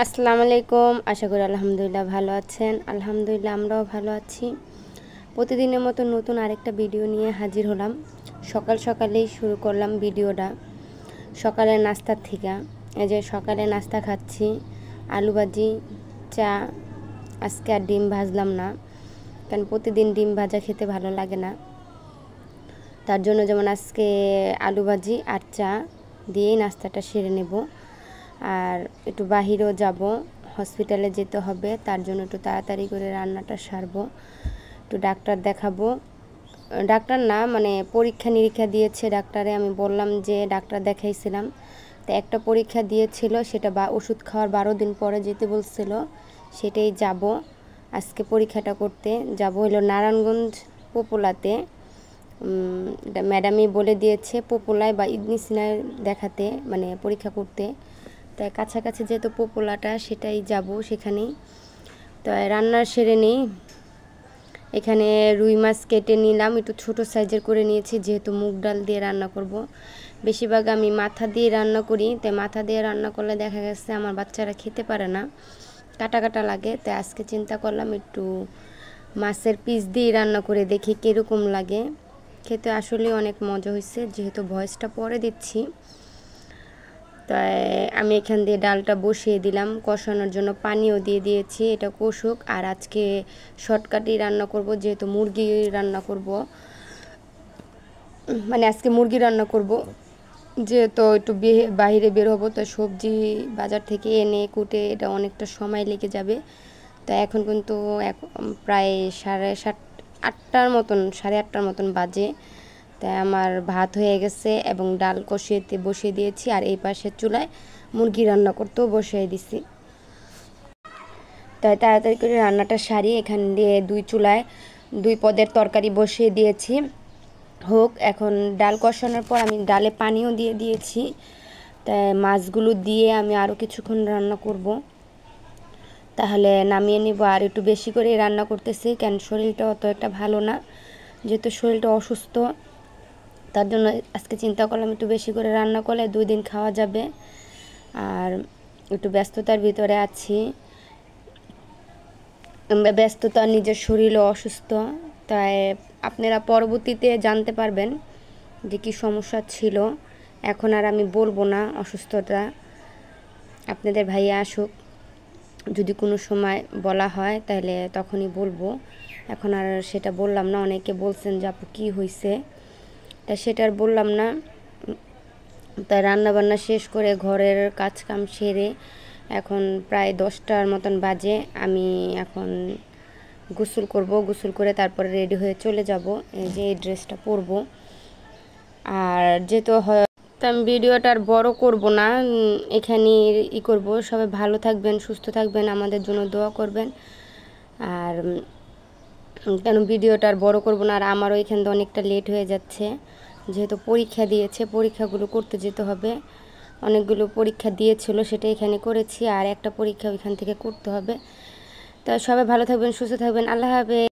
আসসালামু আলাইকুম। আশা করি আলহামদুলিল্লাহ ভালো আছেন। আলহামদুলিল্লাহ আমরাও ভালো আছি। প্রতিদিনের মতো নতুন আরেকটা ভিডিও নিয়ে হাজির হলাম। সকাল সকালেই শুরু করলাম ভিডিওটা, সকালের নাস্তার থেকে। এই যে সকালে নাস্তা খাচ্ছি, আলু ভাজি, চা। আজকে আর ডিম ভাজলাম না, কারণ প্রতিদিন ডিম ভাজা খেতে ভালো লাগে না। তার জন্য যেমন আজকে আলু ভাজি আর চা দিয়েই নাস্তাটা সেরে নেব। আর একটু বাহিরেও যাব, হসপিটালে যেতে হবে, তার জন্য একটু তাড়াতাড়ি করে রান্নাটা সারবো। একটু ডাক্তার দেখাবো, ডাক্তার না মানে পরীক্ষা নিরীক্ষা দিয়েছে ডাক্তারে। আমি বললাম যে ডাক্তার দেখাইছিলাম, তো একটা পরীক্ষা দিয়েছিল, সেটা ওষুধ খাওয়ার 12 দিন পরে যেতে বলছিল, সেটাই যাব। আজকে পরীক্ষাটা করতে যাব হলো নারায়ণগঞ্জ পপুলাতে। ম্যাডামই বলে দিয়েছে পপুলায় বা ইবনে সিনায় দেখাতে, মানে পরীক্ষা করতে। তাই কাছাকাছি যেহেতু পপুলাটা, সেটাই যাব সেখানেই। তো রান্নার সেরে নিই। এখানে রুই মাছ কেটে নিলাম, একটু ছোট সাইজের করে নিয়েছি, যেহেতু মুগ ডাল দিয়ে রান্না করব। বেশিরভাগ আমি মাথা দিয়ে রান্না করি, তাই মাথা দিয়ে রান্না করলে দেখা গেছে আমার বাচ্চারা খেতে পারে না, কাটা কাটা লাগে। তাই আজকে চিন্তা করলাম একটু মাছের পিস দিয়ে রান্না করে দেখি কীরকম লাগে। খেতে আসলে অনেক মজা হয়েছে, যেহেতু ভয়েসটা পরে দিচ্ছি। তাই আমি এখান দিয়ে ডালটা বসিয়ে দিলাম, কষানোর জন্য পানিও দিয়ে দিয়েছি, এটা কষুক। আর আজকে শর্টকাটই রান্না করব, যেহেতু মুরগি রান্না করব, মানে আজকে মুরগি রান্না করব, যেহেতু একটু বাইরে বের হবো, তো সবজি বাজার থেকে এনে কুটে এটা অনেকটা সময় লেগে যাবে। তো এখন কিন্তু প্রায় 7:30-8টার মতন, 8:30টার মতন বাজে। তাই আমার ভাত হয়ে গেছে এবং ডাল বসিয়ে দিয়েছি, আর এই পাশের চুলায় মুরগি রান্না করতেও বসিয়ে দিছি। তাই তাড়াতাড়ি করে রান্নাটা সারি। এখান দিয়ে 2 চুলায় 2 পদের তরকারি বসিয়ে দিয়েছি, হোক। এখন ডাল কষানোর পর আমি ডালে পানিও দিয়ে দিয়েছি। তাই মাছগুলো দিয়ে আমি আরও কিছুক্ষণ রান্না করব, তাহলে নামিয়ে নিব। আর একটু বেশি করে রান্না করতেছি, কেন শরীরটা অত একটা ভালো না, যেহেতু শরীরটা অসুস্থ। তার জন্য আজকে চিন্তা করলাম একটু বেশি করে রান্না করলে 2 দিন খাওয়া যাবে। আর একটু ব্যস্ততার ভিতরে আছি, ব্যস্ততা, নিজের শরীরও অসুস্থ। তাই আপনারা পরবর্তীতে জানতে পারবেন যে কী সমস্যা ছিল। এখন আর আমি বলবো না অসুস্থতা, আপনাদের ভাইয়া আসুক, যদি কোনো সময় বলা হয় তাহলে তখনই বলবো। এখন আর সেটা বললাম না। অনেকে বলছেন যে আপু কী হয়েছে, তা সেটা আর বললাম না। তাই রান্নাবান্না শেষ করে ঘরের কাজ কাম সেরে এখন প্রায় 10টার মতন বাজে। আমি এখন গোসল করব, গোসল করে তারপরে রেডি হয়ে চলে যাব। এই যে এই ড্রেসটা পরবো। আর যেহেতু তো আমি ভিডিওটা আর বড় করব না, এখানেই করব। সবাই ভালো থাকবেন, সুস্থ থাকবেন, আমাদের জন্য দোয়া করবেন। আর কেন ভিডিওটা আর বড় করব না। আর আমারও এখান থেকে অনেকটা লেট হয়ে যাচ্ছে, যেহেতু পরীক্ষা দিয়েছে, পরীক্ষাগুলো করতে যেতে হবে। অনেকগুলো পরীক্ষা দিয়েছিল, সেটা এখানে করেছি, আর একটা পরীক্ষা ওইখান থেকে করতে হবে। তা সবাই ভালো থাকবেন, সুস্থ থাকবেন। আল্লাহ হাফেজ।